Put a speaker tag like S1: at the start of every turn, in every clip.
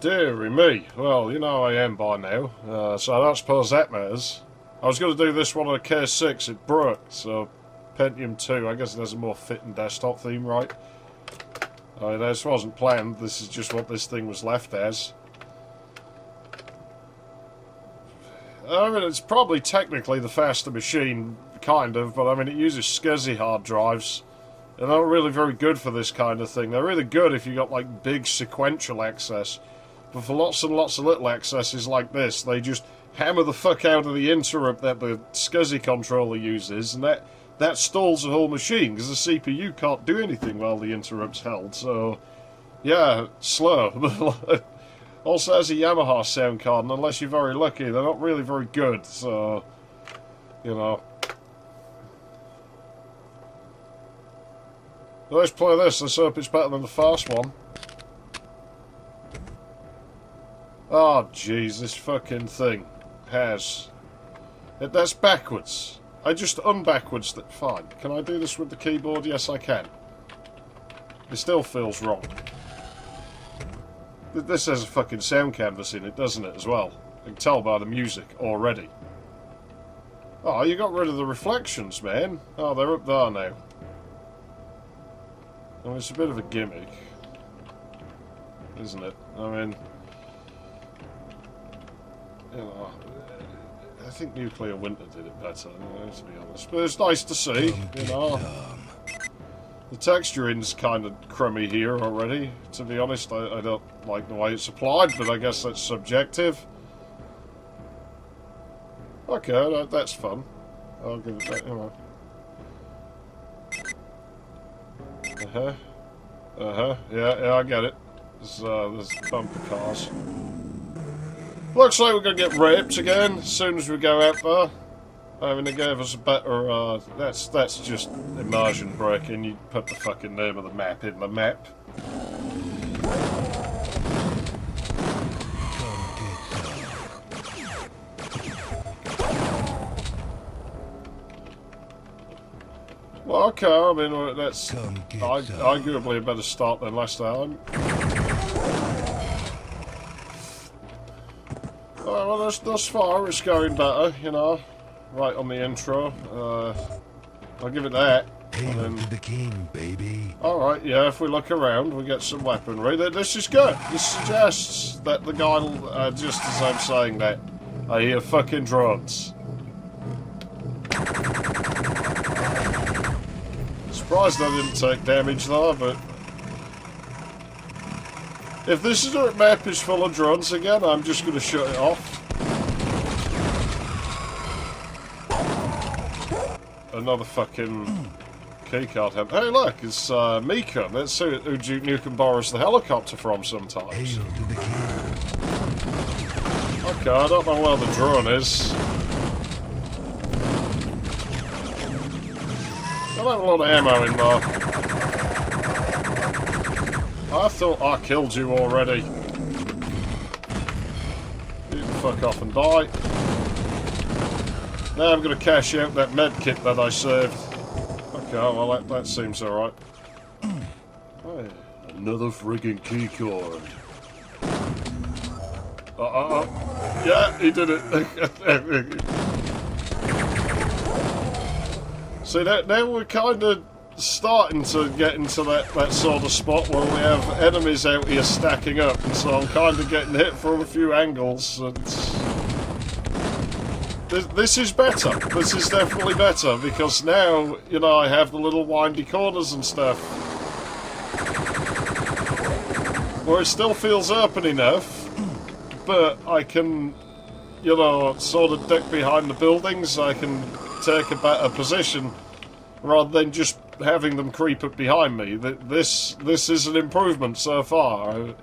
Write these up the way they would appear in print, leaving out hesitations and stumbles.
S1: Deary me. Well, you know I am by now, so I don't suppose that matters. I was going to do this one on a K6, it broke, so Pentium 2, I guess it has a more fitting desktop theme, right? This wasn't planned, this is just what this thing was left as. I mean, it's probably technically the faster machine, kind of, but I mean, it uses SCSI hard drives. And they're not really very good for this kind of thing. They're really good if you got, like, big sequential access. But for lots and lots of little accesses like this, they just hammer the fuck out of the interrupt that the SCSI controller uses, and that stalls the whole machine, because the CPU can't do anything while the interrupt's held, so... yeah, slow. Also has a Yamaha sound card, and unless you're very lucky, they're not really very good, so... you know... let's play this, let's hope it's better than the first one. Oh jeez, this fucking thing has... that's backwards. I just unbackwards that. Fine. Can I do this with the keyboard? Yes I can. It still feels wrong. This has a fucking sound canvas in it, doesn't it, as well? I can tell by the music already. Oh, you got rid of the reflections, man. Oh, they're up there now. I mean, it's a bit of a gimmick, isn't it? I mean, you know, I think Nuclear Winter did it better, to be honest. But it's nice to see, you know. The texturing's kind of crummy here already, to be honest. I don't like the way it's applied, but I guess that's subjective. Okay, that's fun. I'll give it that, you know. Yeah, I get it. There's bumper cars. Looks like we're gonna get raped again as soon as we go out there. I mean, they gave us a better, that's just immersion breaking. You put the fucking name of the map in the map. Well, okay, I mean, that's arguably a better start than last time. Well, thus far it's going better, you know. Right on the intro. I'll give it that.
S2: Hail to the king, baby.
S1: Alright, yeah, if we look around, we get some weaponry. This is good. This suggests that the guy, just as I'm saying that, I hear fucking drones. Surprised I didn't take damage though, but... if this map is full of drones again, I'm just going to shut it off. Another fucking keycard. Hey look, it's Mika. That's who Duke Nukem borrows the helicopter from sometimes.
S2: Hail to the king.
S1: Okay, I don't know where the drone is. I don't have a lot of ammo in there. I thought I killed you already. You can fuck off and die. Now I'm going to cash out that med kit that I saved. Okay, well that seems alright. Hey, another friggin' keycard. Yeah, he did it. See, now we're kind of starting to get into that sort of spot where we have enemies out here stacking up, and so I'm kind of getting hit from a few angles, and this is better. This is definitely better, because now, you know, I have the little windy corners and stuff, where it still feels open enough, but I can, you know, sort of duck behind the buildings. I can take a better position rather than just having them creep up behind me. This is an improvement so far.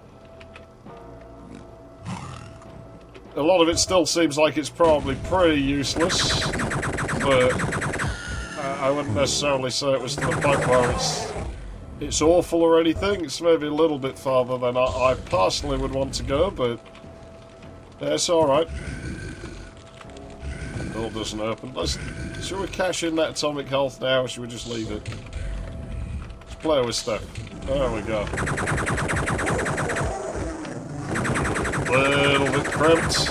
S1: A lot of it still seems like it's probably pretty useless, but I wouldn't necessarily say it was to the point where it's awful or anything. It's maybe a little bit farther than I personally would want to go, but yeah, it's alright. Door doesn't open. Should we cash in that atomic health now, or should we just leave it? Let's play with stuff. There we go. cramped.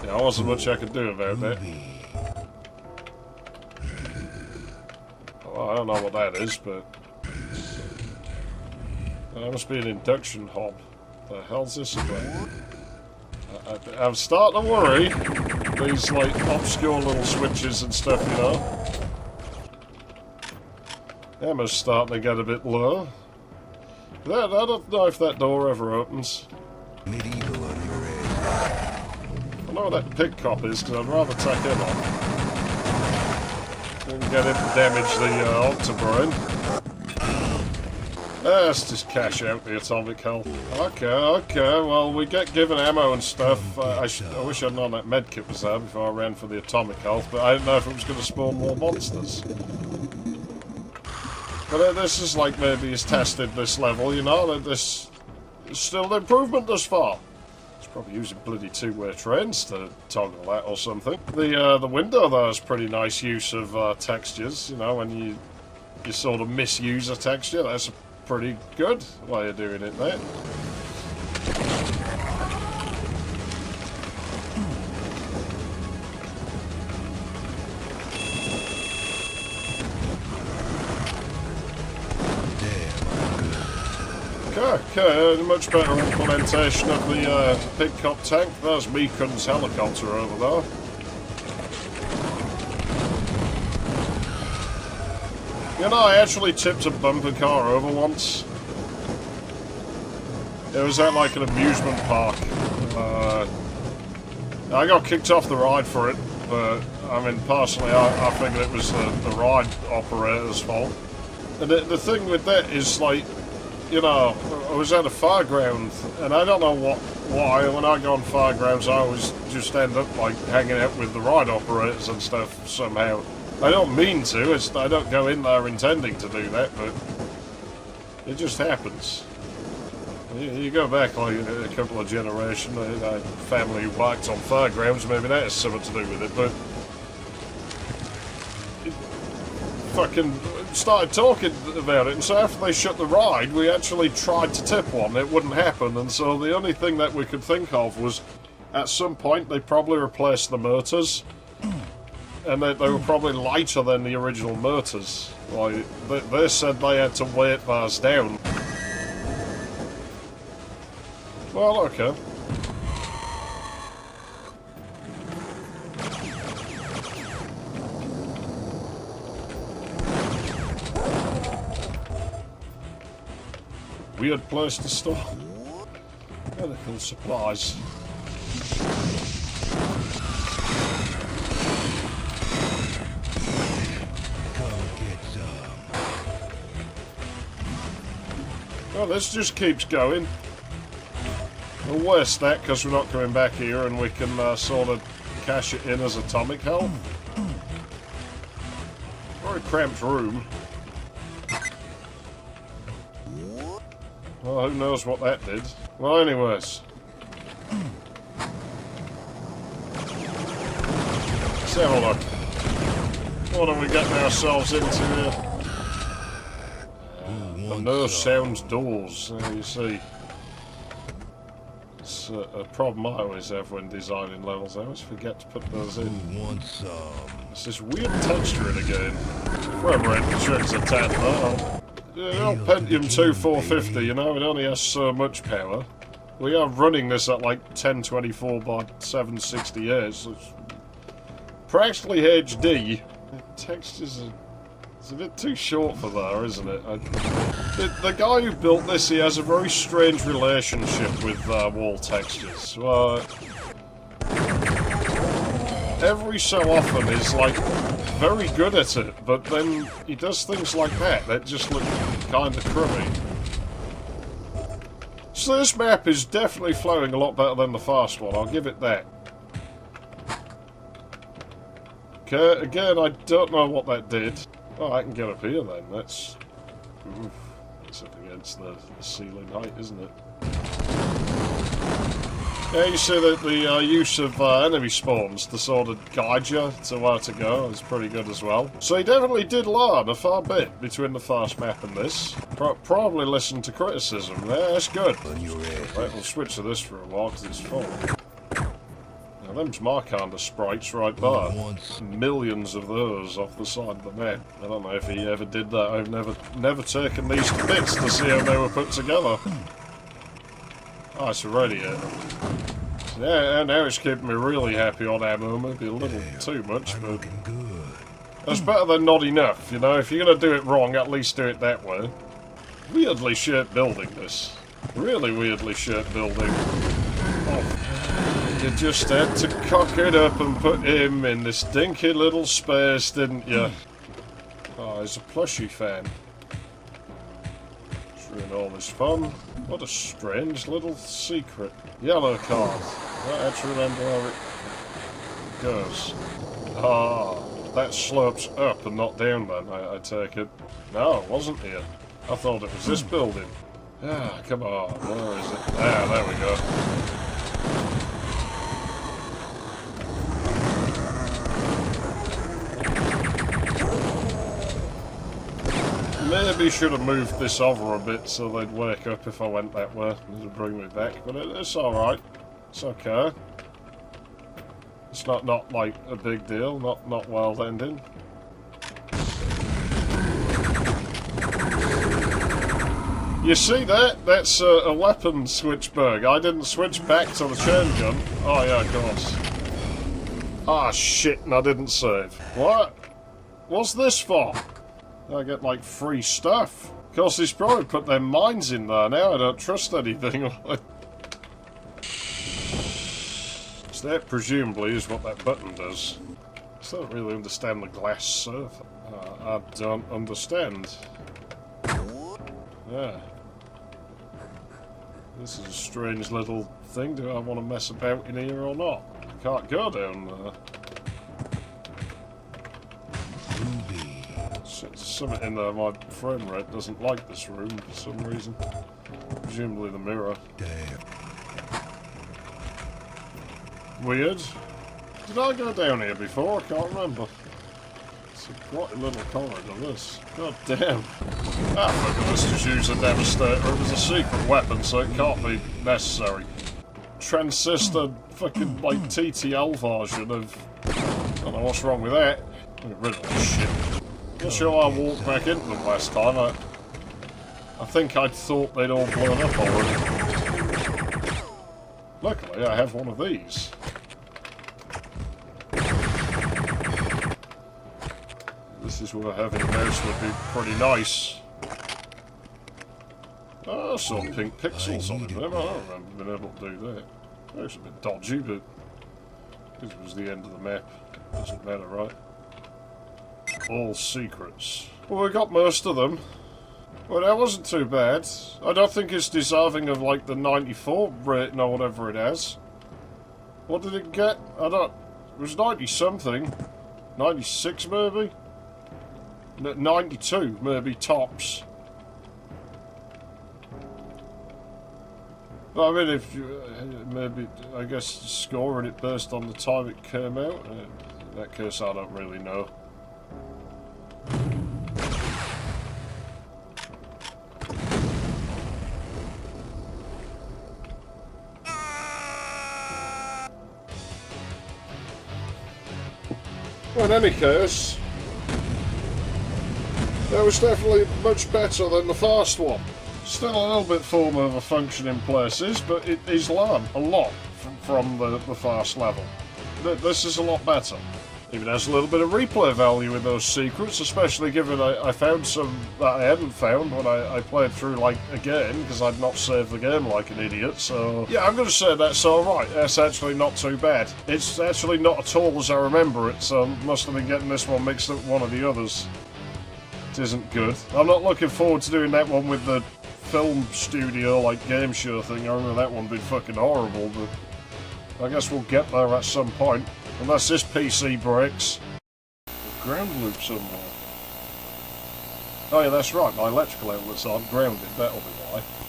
S1: Yeah, there wasn't much I could do about that. Well, I don't know what that is, but... That must be an induction hob. The hell's this about? I'm starting to worry. These, like, obscure little switches and stuff, you know. Emma's starting to get a bit low. I don't know if that door ever opens.
S2: Medieval on your head.
S1: I know where that pig cop is, because I'd rather take him on. Didn't get him to damage the octobrain. Let's just cash out the atomic hull. Okay, well, we get given ammo and stuff. I wish I'd known that medkit was there before I ran for the atomic health, but I didn't know if it was going to spawn more monsters. But this is like maybe he's tested this level, you know, that this is still an improvement thus far. He's probably using bloody two-way trains to toggle that or something. The window there is pretty nice use of textures, you know, when you sort of misuse a texture, that's a pretty good way of doing it there. Okay, much better implementation of the pig cop tank. There's Meekun's helicopter over there. You know, I actually tipped a bumper car over once. It was at like an amusement park. I got kicked off the ride for it, but I mean, personally, I figured it was the ride operator's fault. And the thing with that is, like, you know, I was at a fairground, and I don't know why, when I go on fairgrounds, I always just end up, like, hanging out with the ride operators and stuff somehow. I don't mean to, I don't go in there intending to do that, but it just happens. You go back like a couple of generations, a family who worked on fairgrounds, maybe that has something to do with it, but it fucking started talking about it, and so after they shut the ride, we actually tried to tip one. It wouldn't happen, and so the only thing that we could think of was, at some point, they probably replaced the motors, and they were probably lighter than the original motors. Like, they said they had to weight theirs down. Well, okay. Weird place to store medical supplies. Well, this just keeps going. We'll waste that because we're not coming back here, and we can sort of cash it in as atomic health. Very cramped room. Well, who knows what that did. Well, anyways. Let's have a look. What are we getting ourselves into here? The no sounds doors, there you see. It's a problem I always have when designing levels. I always forget to put those in. It's this weird texturing again. Frame rate checks a tad low. Pentium 2 450, you know, it only has so much power. We are running this at like 1024 by 768, so it's practically HD. The textures are... It's a bit too short for there, isn't it? The guy who built this, he has a very strange relationship with wall textures. Every so often he's like very good at it, but then he does things like that just look kind of crummy. So this map is definitely flowing a lot better than the fast one, I'll give it that. Okay, again, I don't know what that did. Oh, I can get up here then, that's... Oof, it's up against the ceiling height, isn't it? Yeah, you see that the use of enemy spawns to sort of guide you to where to go is pretty good as well. So he definitely did learn a fair bit between the first map and this. Probably listened to criticism there, that's good.
S2: On your head.
S1: Right, we'll switch to this for a while because it's fun. Now them's my kind of sprites right there. Millions of those off the side of the map. I don't know if he ever did that. I've never taken these to bits to see how they were put together. Oh, it's a radiator. Yeah, and now it's keeping me really happy on ammo. Maybe a little too much, but that's better than not enough, you know? If you're going to do it wrong, at least do it that way. Weirdly shaped building, this. Really weirdly shaped building. Oh, you just had to cock it up and put him in this dinky little space, didn't you? Oh, there's a plushie fan. Ruin all this fun. What a strange little secret. Yellow card. I have to remember how it goes. Ah, that slopes up and not down then, I take it. No, it wasn't here. I thought it was this building. Ah, come on, where is it? Ah, there we go. Maybe should have moved this over a bit so they'd wake up if I went that way. It'd bring me back, but it's alright. It's okay. It's not like a big deal, not world ending. You see that? That's a weapon switch bug. I didn't switch back to the chain gun. Oh yeah, of course. Ah shit, and I didn't save. What? What's this for? I get like free stuff. Of course, he's probably put their mines in there now. I don't trust anything. So that presumably is what that button does. I still don't really understand the glass surface. I don't understand. Yeah. This is a strange little thing. Do I want to mess about in here or not? I can't go down there. Something in there, my frame rate doesn't like this room for some reason. Presumably the mirror.
S2: Damn.
S1: Weird. Did I go down here before? I can't remember. It's quite a little corridor, this. God damn. Ah, look at this, just use a Devastator. It was a secret weapon, so it can't be necessary. Transistor fucking, like, TTL version of... I don't know what's wrong with that. Get rid of this shit. Not sure I walked back into them last time. I think I'd thought they'd all blown up already. Luckily, I have one of these. This is where having a mouse would be pretty nice. Oh, I saw pink pixels on them. I don't remember being able to do that. That was a bit dodgy, but this was the end of the map. Doesn't matter, right? All secrets. Well, we got most of them. Well, that wasn't too bad. I don't think it's deserving of, like, the 94 rating or whatever it has. What did it get? I don't... It was 90-something. 96, maybe? 92, maybe, tops. But, I mean, if you... maybe, I guess, scoring it based on the time it came out. In that case, I don't really know. Well, in any case, that was definitely much better than the first one. Still a little bit form of a function in places, but it is learned a lot from the first level. This is a lot better. Even has a little bit of replay value in those secrets, especially given I found some that I hadn't found when I played through, like, again, because I'd not saved the game like an idiot, so... Yeah, I'm going to say that's alright. That's actually not too bad. It's actually not at all as I remember it, so must have been getting this one mixed up with one of the others. It isn't good. I'm not looking forward to doing that one with the film studio, like, game show thing. I remember that one being fucking horrible, but I guess we'll get there at some point. Unless this PC breaks. Ground loop somewhere. Oh yeah, that's right, my electrical outlets aren't grounded, that'll be why.